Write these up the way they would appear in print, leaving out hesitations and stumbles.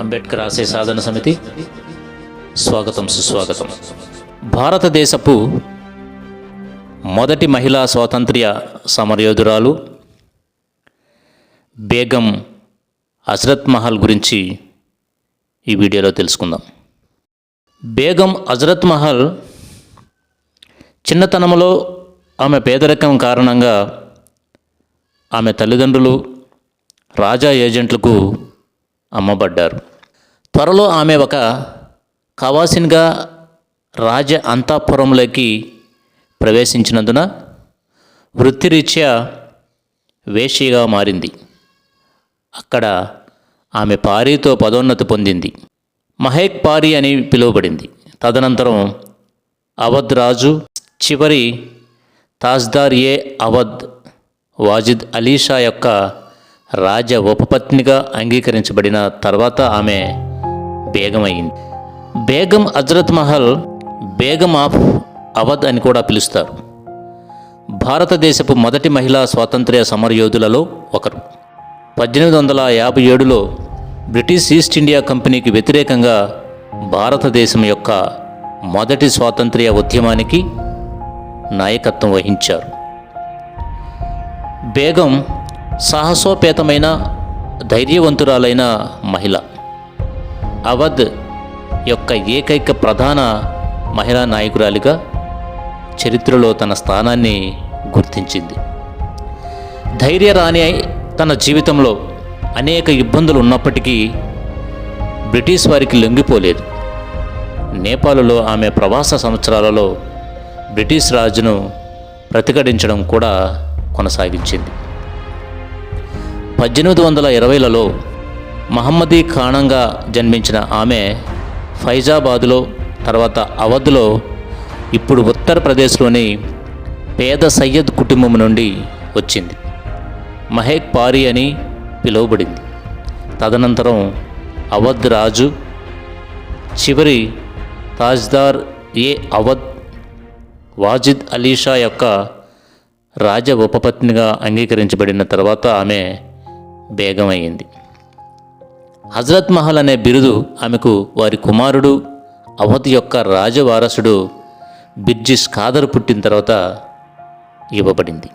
అంబేద్కర్ ఆశయ సాధన సమితి స్వాగతం సుస్వాగతం. భారతదేశపు మొదటి మహిళా స్వాతంత్ర్య సమరయోధురాలు బేగం హజరత్ మహల్ గురించి ఈ వీడియోలో తెలుసుకుందాం. బేగం హజరత్ మహల్ చిన్నతనంలో ఆమె పేదరికం కారణంగా ఆమె తల్లిదండ్రులు రాజా ఏజెంట్లకు అమ్మబడ్డారు. త్వరలో ఆమె ఒక కవాసిన్గా రాజ అంతఃపురంలోకి ప్రవేశించినందున వృత్తిరీత్యా వేశ్యగా మారింది. అక్కడ ఆమె పారీతో పదోన్నతి పొందింది. మహేక్ పారీ అని పిలువబడింది. తదనంతరం అవధ్ రాజు చివరి తాజ్దార్ అవధ్ వాజిద్ అలీ షా యొక్క రాజ ఉపపత్నిగా అంగీకరించబడిన తర్వాత ఆమె బేగం అయింది. బేగం హజరత్ మహల్ బేగం ఆఫ్ అవధ్ అని కూడా పిలుస్తారు. భారతదేశపు మొదటి మహిళా స్వాతంత్ర్య సమరయోధులలో ఒకరు. 1857లో బ్రిటిష్ ఈస్ట్ ఇండియా కంపెనీకి వ్యతిరేకంగా భారతదేశం యొక్క మొదటి స్వాతంత్ర్య ఉద్యమానికి నాయకత్వం వహించారు. బేగం సాహసోపేతమైన ధైర్యవంతురాలైన మహిళ. అవధ్ యొక్క ఏకైక ప్రధాన మహిళా నాయకురాలిగా చరిత్రలో తన స్థానాన్ని గుర్తించింది. ధైర్యరాణి తన జీవితంలో అనేక ఇబ్బందులు ఉన్నప్పటికీ బ్రిటిష్ వారికి లొంగిపోలేదు. నేపాల్లో ఆమె ప్రవాస సంవత్సరాలలో బ్రిటిష్ రాజును ప్రతిఘటించడం కూడా కొనసాగించింది. 1820లలో మహమ్మదీ ఖానంగా జన్మించిన ఆమె ఫైజాబాదులో తర్వాత అవధ్లో ఇప్పుడు ఉత్తరప్రదేశ్లోని పేద సయ్యద్ కుటుంబం నుండి వచ్చింది. మహేక్ పారీ అని పిలువబడింది. తదనంతరం అవధ్ రాజు చివరి తాజ్దార్ అవధ్ వాజిద్ అలీ షా యొక్క రాజ ఉపపత్నిగా అంగీకరించబడిన తర్వాత ఆమె బేగం అయింది. హజరత్ మహల్ అనే బిరుదు ఆమెకు వారి కుమారుడు అవధ్ యొక్క రాజవారసుడు బిర్జిస్ ఖాదర్ పుట్టిన తర్వాత ఇవ్వబడింది.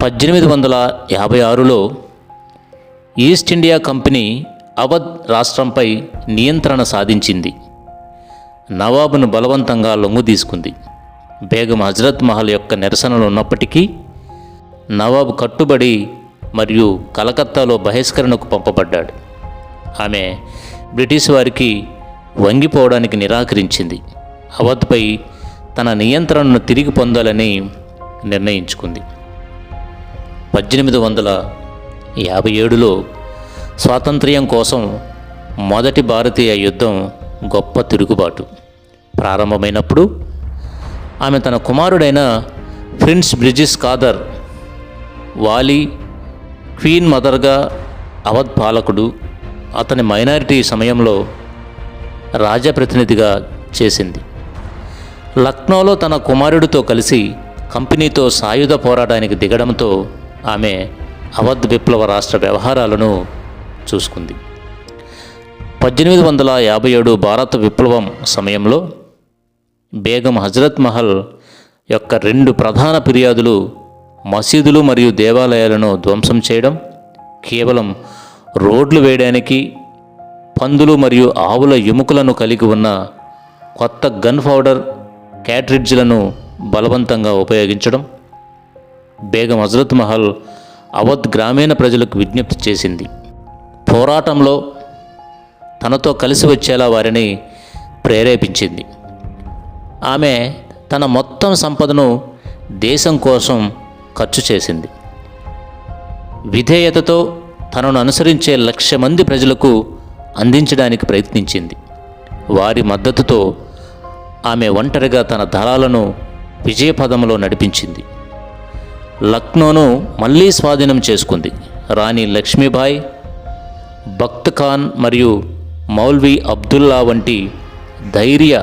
1856లో ఈస్ట్ ఇండియా కంపెనీ అవధ్ రాష్ట్రంపై నియంత్రణ సాధించింది. నవాబును బలవంతంగా లొంగు తీసుకుంది. బేగం హజరత్ మహల్ యొక్క నిరసనలు ఉన్నప్పటికీ నవాబు కట్టుబడి మరియు కలకత్తాలో బహిష్కరణకు పంపబడ్డాడు. ఆమె బ్రిటిష్ వారికి వంగిపోవడానికి నిరాకరించింది. అవధ్పై తన నియంత్రణను తిరిగి పొందాలని నిర్ణయించుకుంది. 1857లో స్వాతంత్ర్యం కోసం మొదటి భారతీయ యుద్ధం గొప్ప తిరుగుబాటు ప్రారంభమైనప్పుడు ఆమె తన కుమారుడైన ప్రిన్స్ బ్రిజిస్ ఖాదర్ వాలి క్వీన్ మదర్గా అవధ్ పాలకుడు అతని మైనారిటీ సమయంలో రాజప్రతినిధిగా చేసింది. లక్నోలో తన కుమారుడితో కలిసి కంపెనీతో సాయుధ పోరాటానికి దిగడంతో ఆమె అవధ్ విప్లవ రాష్ట్ర వ్యవహారాలను చూసుకుంది. 1857 భారత విప్లవం సమయంలో బేగం హజరత్ మహల్ యొక్క 2 ప్రధాన ఫిర్యాదులు మసీదులు మరియు దేవాలయాలను ధ్వంసం చేయడం, కేవలం రోడ్లు వేయడానికి పందులు మరియు ఆవుల ఎముకలను కలిగి ఉన్న కొత్త గన్ పౌడర్ క్యాట్రిడ్జ్లను బలవంతంగా ఉపయోగించడం. బేగం హజరత్ మహల్ అవధ్ గ్రామీణ ప్రజలకు విజ్ఞప్తి చేసింది. పోరాటంలో తనతో కలిసి వచ్చేలా వారిని ప్రేరేపించింది. ఆమె తన మొత్తం సంపదను దేశం కోసం ఖర్చు చేసింది. విధేయతతో తనను అనుసరించే 1,00,000 మంది ప్రజలకు అందించడానికి ప్రయత్నించింది. వారి మద్దతుతో ఆమె ఒంటరిగా తన దళాలను విజయపథంలో నడిపించింది. లక్నోను మళ్ళీ స్వాధీనం చేసుకుంది. రాణి లక్ష్మీబాయి, బఖ్త్ ఖాన్ మరియు మౌల్వీ అబ్దుల్లా వంటి ధైర్య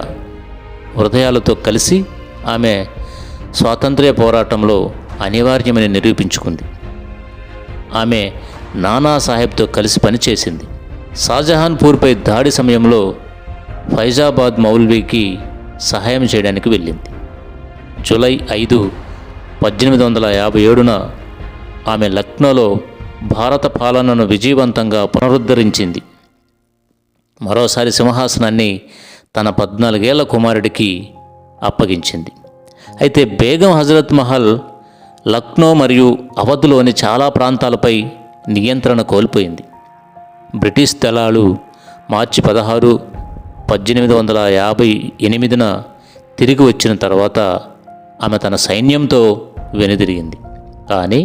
హృదయాలతో కలిసి ఆమె స్వాతంత్ర్య పోరాటంలో అనివార్యమని నిరూపించుకుంది. ఆమె నానాసాహెబ్తో కలిసి పనిచేసింది. షాజహాన్పూర్పై దాడి సమయంలో ఫైజాబాద్ మౌల్వీకి సహాయం చేయడానికి వెళ్ళింది. జూలై 5, 1857న ఆమె లక్నోలో భారత పాలనను విజయవంతంగా పునరుద్ధరించింది. మరోసారి సింహాసనాన్ని తన 14 ఏళ్ల కుమారుడికి అప్పగించింది. అయితే బేగం హజరత్ మహల్ లక్నో మరియు అవధ్లోని చాలా ప్రాంతాలపై నియంత్రణ కోల్పోయింది. బ్రిటిష్ దళాలు మార్చి 16, 1858న తిరిగి వచ్చిన తర్వాత ఆమె తన సైన్యంతో వెనుదిరిగింది. కానీ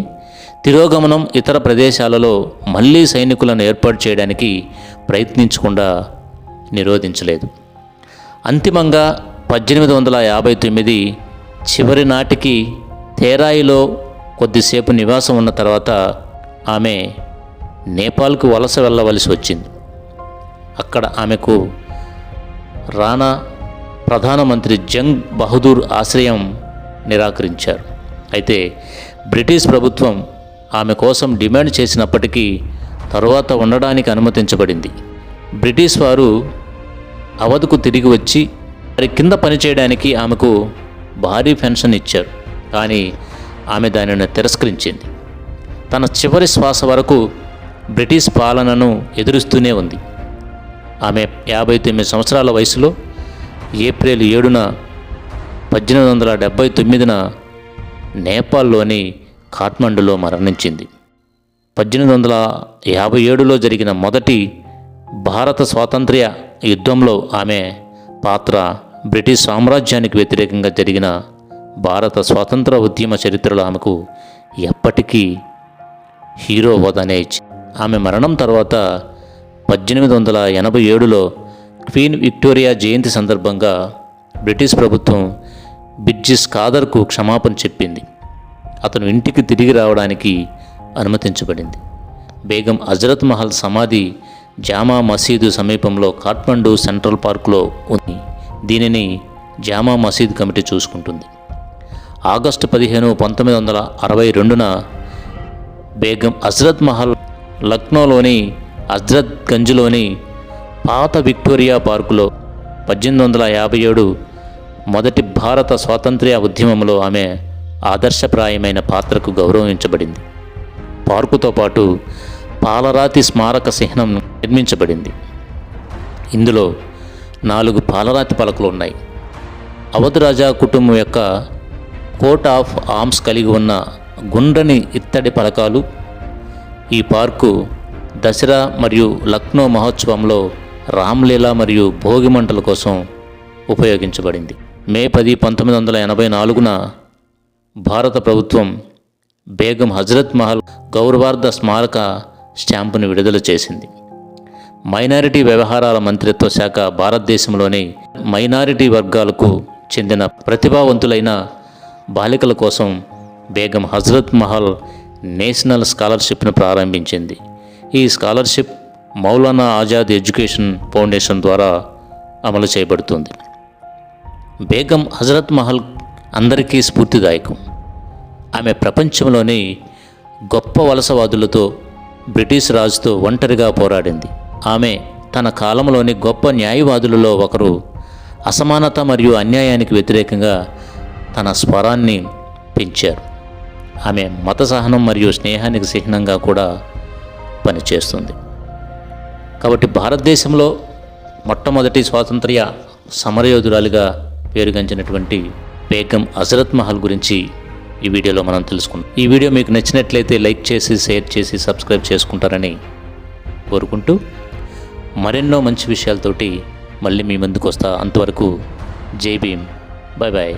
తిరోగమనం ఇతర ప్రదేశాలలో మళ్లీ సైనికులను ఏర్పాటు చేయడానికి ప్రయత్నించకుండా నిరోధించలేదు. అంతిమంగా 1859 చివరి నాటికి తేరాయిలో కొద్దిసేపు నివాసం ఉన్న తర్వాత ఆమె నేపాల్కు వలస వెళ్ళవలసి వచ్చింది. అక్కడ ఆమెకు రాణా ప్రధానమంత్రి జంగ్ బహదూర్ ఆశ్రయం నిరాకరించారు. అయితే బ్రిటిష్ ప్రభుత్వం ఆమె కోసం డిమాండ్ చేసినప్పటికీ తరువాత ఉండడానికి అనుమతించబడింది. బ్రిటిష్ వారు అవధ్కు తిరిగి వచ్చి వారి కింద పనిచేయడానికి ఆమెకు భారీ పెన్షన్ ఇచ్చారు. కానీ ఆమె దానిని తిరస్కరించింది. తన చివరి శ్వాస వరకు బ్రిటిష్ పాలనను ఎదురుస్తూనే ఉంది. ఆమె 59 సంవత్సరాల వయసులో ఏప్రిల్ 7న 1879న నేపాల్లోని ఖాట్మండులో మరణించింది. 1857లో జరిగిన మొదటి భారత స్వాతంత్ర్య యుద్ధంలో ఆమె పాత్ర బ్రిటిష్ సామ్రాజ్యానికి వ్యతిరేకంగా జరిగిన భారత స్వాతంత్ర ఉద్యమ చరిత్రలో ఆమెకు ఎప్పటికీ హీరో హోదానే ఇచ్చింది. ఆమె మరణం తర్వాత 1887లో క్వీన్ విక్టోరియా జయంతి సందర్భంగా బ్రిటిష్ ప్రభుత్వం బిర్జిస్ ఖాదర్కు క్షమాపణ చెప్పింది. అతను ఇంటికి తిరిగి రావడానికి అనుమతించబడింది. బేగం హజరత్ మహల్ సమాధి జామా మసీదు సమీపంలో ఖాట్మండు సెంట్రల్ పార్కులో ఉంది. దీనిని జామా మసీద్ కమిటీ చూసుకుంటుంది. ఆగస్టు 15, 1962న బేగం హజరత్ మహల్ లక్నోలోని హజ్రత్ గంజ్లోని పాత విక్టోరియా పార్కులో 1857 మొదటి భారత స్వాతంత్ర్య ఉద్యమంలో ఆమె ఆదర్శప్రాయమైన పాత్రకు గౌరవించబడింది. పార్కుతో పాటు పాలరాతి స్మారక చిహ్నం నిర్మించబడింది. ఇందులో 4 పాలరాతి పలకలు ఉన్నాయి. అవధ్ రాజా కుటుంబం యొక్క కోట్ ఆఫ్ ఆర్మ్స్ కలిగి ఉన్న గుండ్రని ఇత్తడి పలకాలు ఈ పార్కు దసరా మరియు లక్నో మహోత్సవంలో రామ్లీలా మరియు భోగి మంటల కోసం ఉపయోగించబడింది. మే 10, 1984న భారత ప్రభుత్వం బేగం హజరత్ మహల్ గౌరవార్థ స్మారక స్టాంపును విడుదల చేసింది. మైనారిటీ వ్యవహారాల మంత్రిత్వ శాఖ భారతదేశంలోని మైనారిటీ వర్గాలకు చెందిన ప్రతిభావంతులైన బాలికల కోసం బేగం హజరత్ మహల్ నేషనల్ స్కాలర్షిప్ను ప్రారంభించింది. ఈ scholarship Maulana Azad education foundation ద్వారా అమలు చేయబడుతుంది. బేగం హజరత్ మహల్ అందరికీ స్ఫూర్తిదాయకం. ఆమె ప్రపంచంలోని గొప్ప వలసవాదులతో బ్రిటిష్ రాజుతో ఒంటరిగా పోరాడింది. ఆమె తన కాలంలోని గొప్ప న్యాయవాదులలో ఒకరు. అసమానత మరియు అన్యాయానికి వ్యతిరేకంగా తన స్వరాన్ని పెంచారు. ఆమె మత సహనం మరియు స్నేహానికి చిహ్నంగా కూడా పనిచేస్తుంది. కాబట్టి భారతదేశంలో మొట్టమొదటి స్వాతంత్ర్య సమరయోధురాలిగా పేరుగాంచినటువంటి బేగం హజరత్ మహల్ గురించి ఈ వీడియోలో మనం తెలుసుకున్నాం. ఈ వీడియో మీకు నచ్చినట్లయితే లైక్ చేసి, షేర్ చేసి, సబ్స్క్రైబ్ చేసుకుంటారని కోరుకుంటూ మరెన్నో మంచి విషయాలతోటి మళ్ళీ మీ ముందుకు వస్తా. అంతవరకు జై భీమ్, బాయ్ బాయ్.